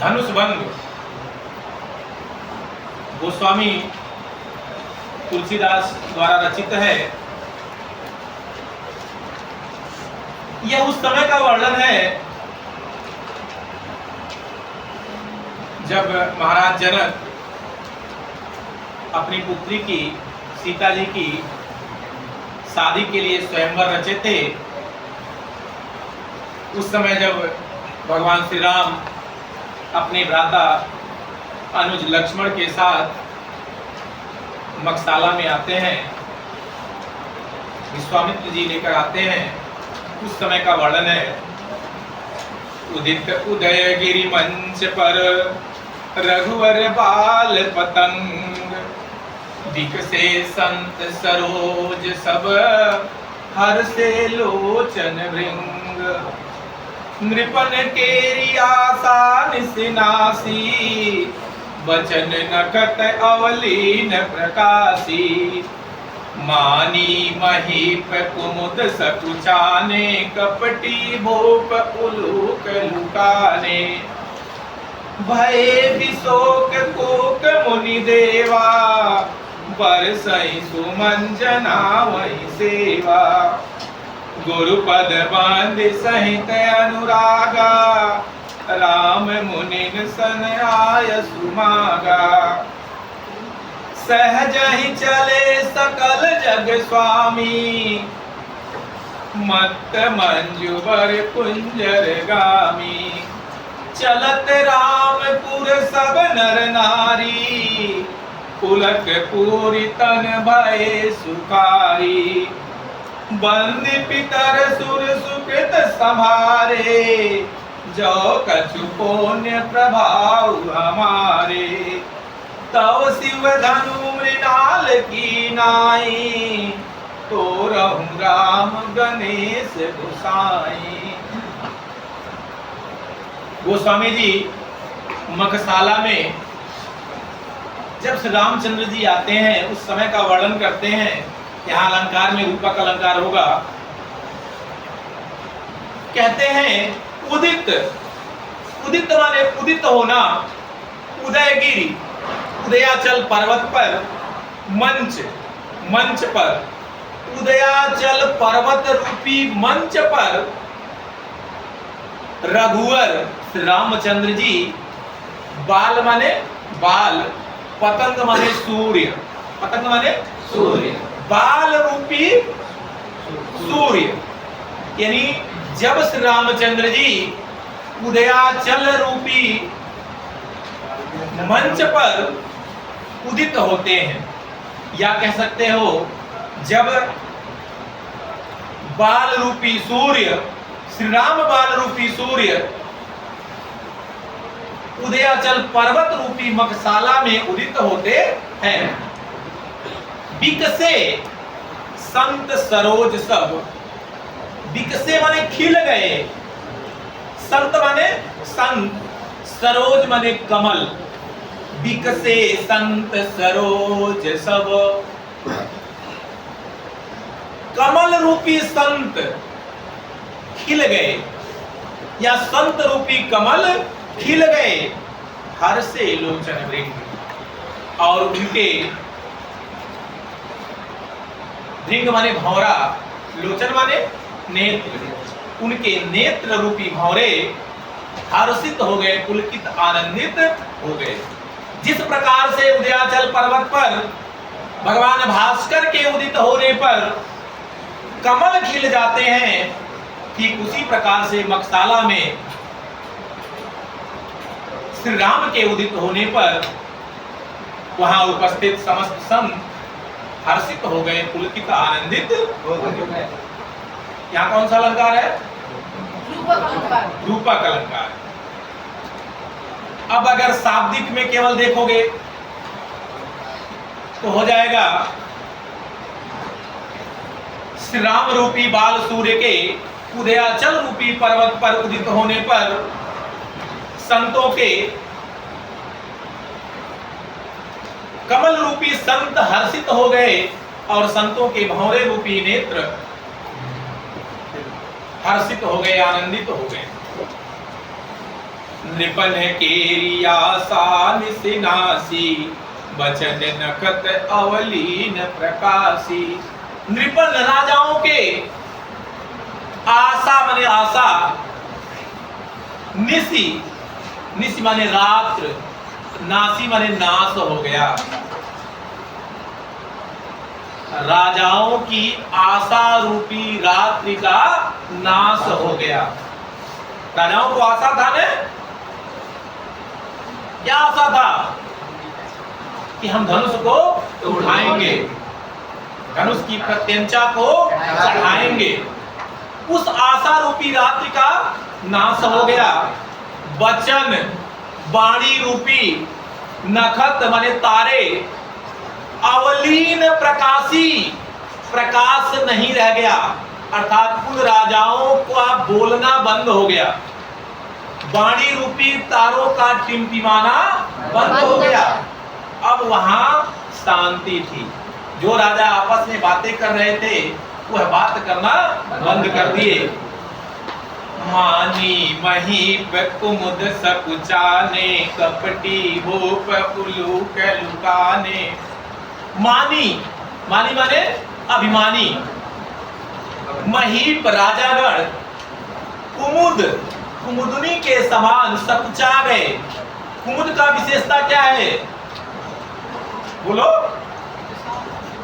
धनुष भंग गोस्वामी तुलसीदास द्वारा रचित है। यह उस समय का वर्णन है जब महाराज जनक अपनी पुत्री की सीता जी की शादी के लिए स्वयंवर रचे थे। उस समय जब भगवान श्री राम अपने भ्राता अनुज लक्ष्मण के साथ मकसाला में आते हैं, विश्वामित्र जी लेकर आते हैं, उस समय का वर्णन है। उदित उदयगिरि मंच पर रघुवर बाल पतंग, विकसे संत सरोज सब हर से लोचन भृंग, नृपन केरी आशा निसिनासी, वचन नखत अवलीन प्रकाशी, मानी महीप कुमुद सकुचाने, कपटी भोप उलूक लुकाने, भय विशोक कोक मुनि देवा, बरसई सुमन जनावई सेवा, गुरुपद बांध सहित अनुरागा, राम मुनिन सन आय सुमागा, सहज ही चले सकल जग स्वामी, मत्त मंजुवर कुंजर गामी, चलत रामपुर सब नर नारी, पुलक पूरी तन भय सुखारी, बंदी पितर सुर सुकृत संभारे, जो कछु पुण्य प्रभाव हमारे, तव शिव धनु मृणाल की नाई, तो रहूं राम गणेश गोसाई। गोस्वामी जी मखशाला में जब श्री रामचंद्र जी आते हैं उस समय का वर्णन करते हैं। यहाँ अलंकार में रूपक अलंकार होगा। कहते हैं उदित, उदित माने उदित होना, उदयगिरि उदयाचल पर्वत पर, मंच मंच पर, उदयाचल पर्वत रूपी मंच पर रघुवर श्री रामचंद्र जी, बाल माने बाल, पतंग माने सूर्य, पतंग माने सूर्य, बाल रूपी सूर्य, यानी जब श्री रामचंद्र जी उदयाचल रूपी मंच पर उदित होते हैं, या कह सकते हो जब बाल रूपी सूर्य, श्री राम बाल रूपी सूर्य उदयाचल पर्वत रूपी मखशाला में उदित होते हैं। विकसे संत सरोज सब, विकसे माने खिल गए, संत माने संत, सरोज माने कमल, विकसे संत सरोज सब, कमल रूपी संत खिल गए, या संत रूपी कमल खिल गए, हर से लोचन भृंग, और उनके भृंग माने भौरा, लोचन माने नेत्र, उनके नेत्र रूपी भौरे हर्षित हो गए, पुलकित आनंदित हो गए। जिस प्रकार से उदयाचल पर्वत पर भगवान भास्कर के उदित होने पर कमल खिल जाते हैं, ठीक उसी प्रकार से मखशाला में श्री राम के उदित होने पर वहां उपस्थित समस्त संत हर्षित हो गए, पुलकित आनंदित हो गए। यहाँ कौन सा अलंकार है? रूपक अलंकार। अब अगर शाब्दिक में केवल देखोगे तो हो जाएगा श्री राम रूपी बाल सूर्य के उदयाचल रूपी पर्वत पर उदित होने पर संतों के कमल रूपी संत हर्षित हो गए और संतों के भंवरे रूपी नेत्र हर्षित हो गए, आनंदित हो गए। नृपन केरी आशा निसिनासी, बचन नखत अवलीन प्रकाशी। नृपन राजाओं के आशा माने आशा, निसी निसी माने रात्र, नासी माने नाश हो गया। राजाओं की आशा रूपी रात्रि का नाश हो गया। राजाओं को आशा था ना, क्या आशा था कि हम धनुष को उठाएंगे, धनुष की प्रत्यंचा को चढ़ाएंगे। उस आशा रूपी रात्रि का नाश हो गया। वचन वाणी रूपी नखत माने तारे, अवलीन प्रकाशी, प्रकाश नहीं रह गया, अर्थात उन राजाओं का बोलना बंद हो गया। वाणी रूपी तारों का टिमटिमाना बंद हो गया। अब वहां शांति थी। जो राजा आपस में बातें कर रहे थे वह बात करना बंद कर दिए। मानी महीप कुमुद सकुचाने, कपटी भूप उलूक लुकाने। मानी मानी माने अभिमानी, महीप राजागण कुमुद कुमुदनी के समान सकुचा गए। कुमुद का विशेषता क्या है बोलो?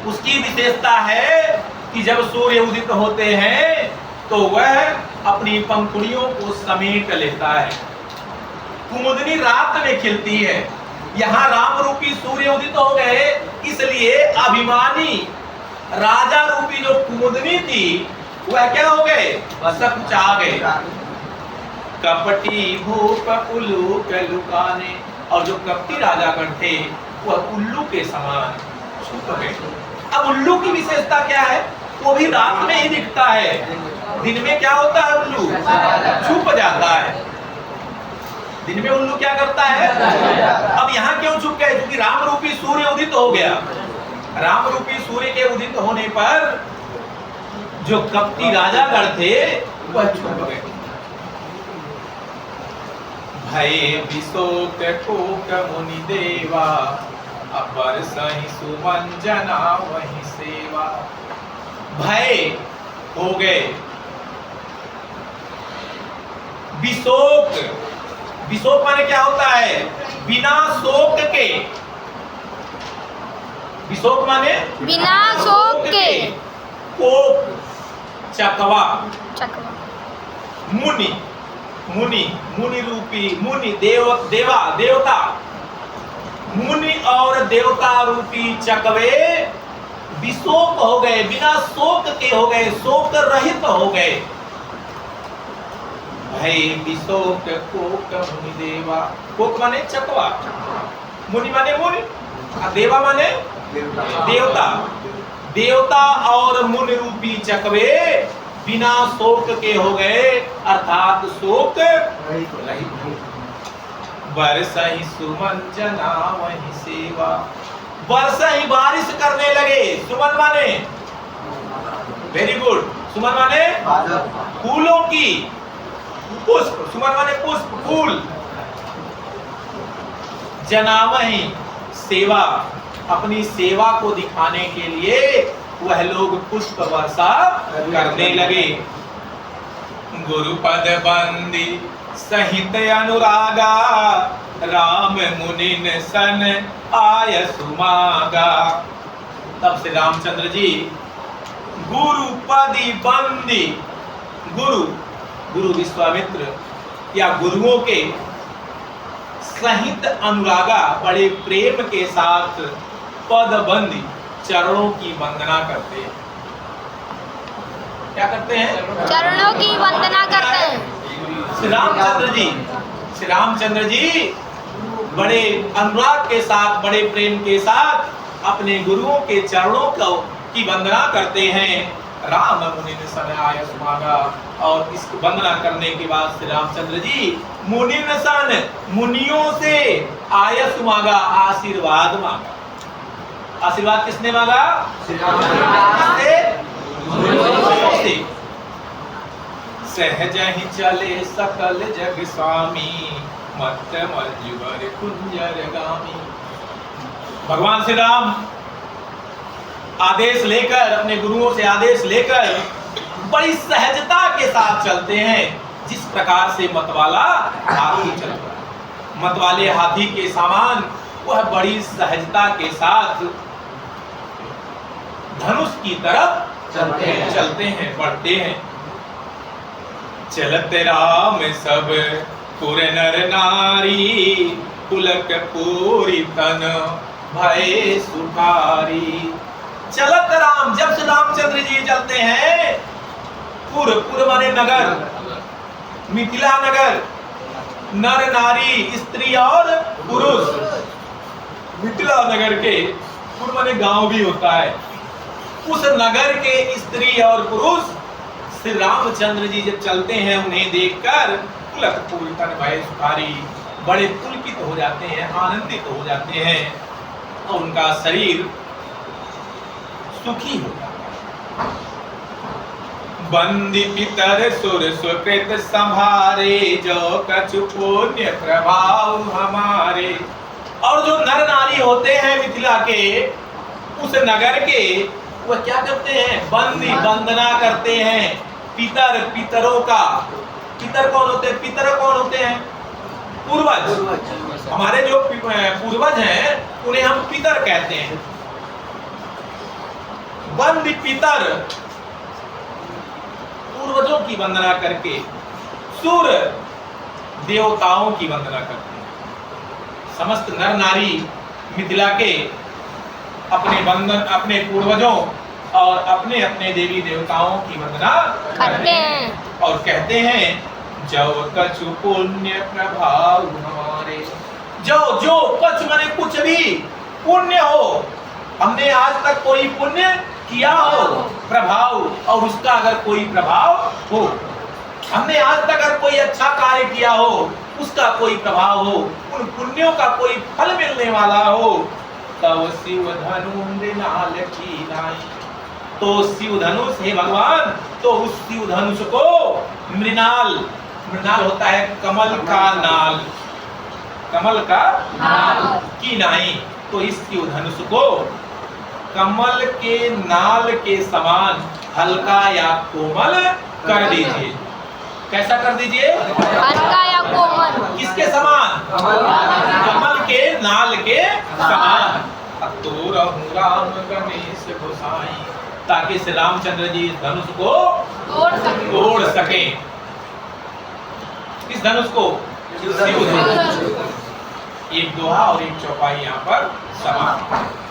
उसकी विशेषता है कि जब सूर्य उदित होते हैं तो वह अपनी पंखुड़ियों को समेट लेता है। कुमुदनी रात में खिलती है। यहाँ राम रूपी सूर्य उदित हो गए, इसलिए अभिमानी राजा रूपी जो कुमुदनी थी वह क्या हो गए? सकुचा गए। कपटी भूप उल्लू के लुकाने, और जो कपटी राजागण थे वह उल्लू के समान छुप गए। अब उल्लू की विशेषता क्या है? वो भी रात में ही दिखता है, दिन में क्या होता है? उल्लू छुप जाता है। दिन में उल्लू क्या करता है? अब यहाँ क्यों छुप गए? क्योंकि राम रूपी सूर्य उदित हो गया। राम रूपी सूर्य के उदित होने पर जो कपटी राजागण थे वह छुप गए। भय विशोक कोक मुनि देवा, अपर सही सुमन जना वही सेवा। भय हो गए। विशोक, विशोक माने क्या होता है? बिना शोक के। विशोक माने बिना शोक के। कोक चकवा, चकवा। मुनि मुनि मुनि रूपी मुनि देव देवा देवता, मुनि और देवता रूपी चकवे विशोक हो गए, बिना शोक के हो गए, शोक रहित हो गए। भय विशोक कोक मुनि देवा। कोक माने चकवा, मुनि माने मुनि, देवा माने देवता। देवता और मुनि रूपी चकवे बिना शोक के हो गए, अर्थात शोक रहित। बरसा ही सुमन जना वही सेवा। बरसा ही बारिश करने लगे। सुमन माने वेरी गुड, सुमन माने फूलों की, पुष्प, सुमन माने पुष्प, फूल। जनावही सेवा, अपनी सेवा को दिखाने के लिए वह लोग पुष्प वर्षा करने लगे। गुरुपद बंदी सहित अनुरागा, राम मुनिन सन आय सुमागा। तब से रामचंद्र जी गुरुपदी बंदी, गुरु गुरु विश्वामित्र या गुरुओं के सहित अनुरागा, बड़े प्रेम के साथ पदबंदी, चरणों की वंदना करते हैं। क्या करते हैं? चरणों की वंदना करते हैं। श्री रामचंद्र जी बड़े अनुराग के साथ, बड़े प्रेम के साथ अपने गुरुओं के चरणों की वंदना करते हैं। राम मुनि सन आय सुमागा, और इस वंदना करने के बाद श्री रामचंद्र जी मुनि सन, मुनियों से आय सुमागा, आशीर्वाद मांगा। आशीर्वाद किसने मांगा? सहज ही चले सकल जग स्वामी, मत मजबर कुंजर गामी। भगवान श्री राम आदेश लेकर, अपने गुरुओं से आदेश लेकर बड़ी सहजता के साथ चलते हैं, जिस प्रकार से मतवाला हाथी चलता है। मतवाले हाथी के समान वह बड़ी सहजता के साथ धनुष की तरफ चलते हैं, बढ़ते हैं। चलत राम सब पुर नर नारी, पुलक पूरी तन भय सुखारी। चलत राम, जब से रामचंद्र जी चलते हैं, पुर माने नगर, मिथिला नगर, नर नारी स्त्री और पुरुष। मिथिला नगर के पुर माने गांव भी होता है, उस नगर के स्त्री और पुरुष श्री रामचंद्र जी जब चलते हैं, उन्हें देखकर पुलक पूरी तन भय सुखारी, बड़े पुलकित हो जाते हैं, आनंदित हो जाते हैं और उनका शरीर सुखी होता है। बंदी पितर सुर सुकृत संभारे, जो कछु पुण्य प्रभाव हमारे। और जो नर नारी होते हैं मिथिला के, उस नगर के, वह क्या करते हैं? बंदी वंदना करते हैं पितर, पितरों का। पितर कौन होते हैं? पितर कौन होते हैं? पूर्वज। हमारे जो पूर्वज हैं उन्हें हम पितर कहते हैं। बंदी पितर, पूर्वजों की वंदना करके सूर देवताओं की वंदना करते हैं। समस्त नर नारी मिथिला के अपने पूर्वजों और अपने अपने देवी देवताओं की वंदना करते हैं और कहते हैं, जो कछु पुण्य प्रभाव हमारे। जो कछु माने कुछ भी पुण्य हो, हमने आज तक कोई पुण्य किया हो, प्रभाव, और उसका अगर कोई प्रभाव हो, हमने आज तक अगर कोई अच्छा कार्य किया हो, उसका कोई प्रभाव हो, उन पुण्यों का कोई फल मिलने वाला हो, तब शिव धनु मृणाल की नाई। तो शिव धनुष, हे भगवान, तो उस शिव धनुष को मृणाल, मृणाल होता है कमल का नाल, कमल का नाल की नाई। तो इस शिव धनुष को कमल के नाल के समान हल्का या कोमल कर दीजिए। कैसा कर दीजिए? हल्का या कोमल। किसके समान? कमल के नाल के समान। तो रहूं राम गणेश गोसाई, ताकि श्री रामचंद्र जी इस धनुष को तोड़ सके। इस धनुष को शिव धनुष। एक दोहा और एक चौपाई यहाँ पर समाप्त।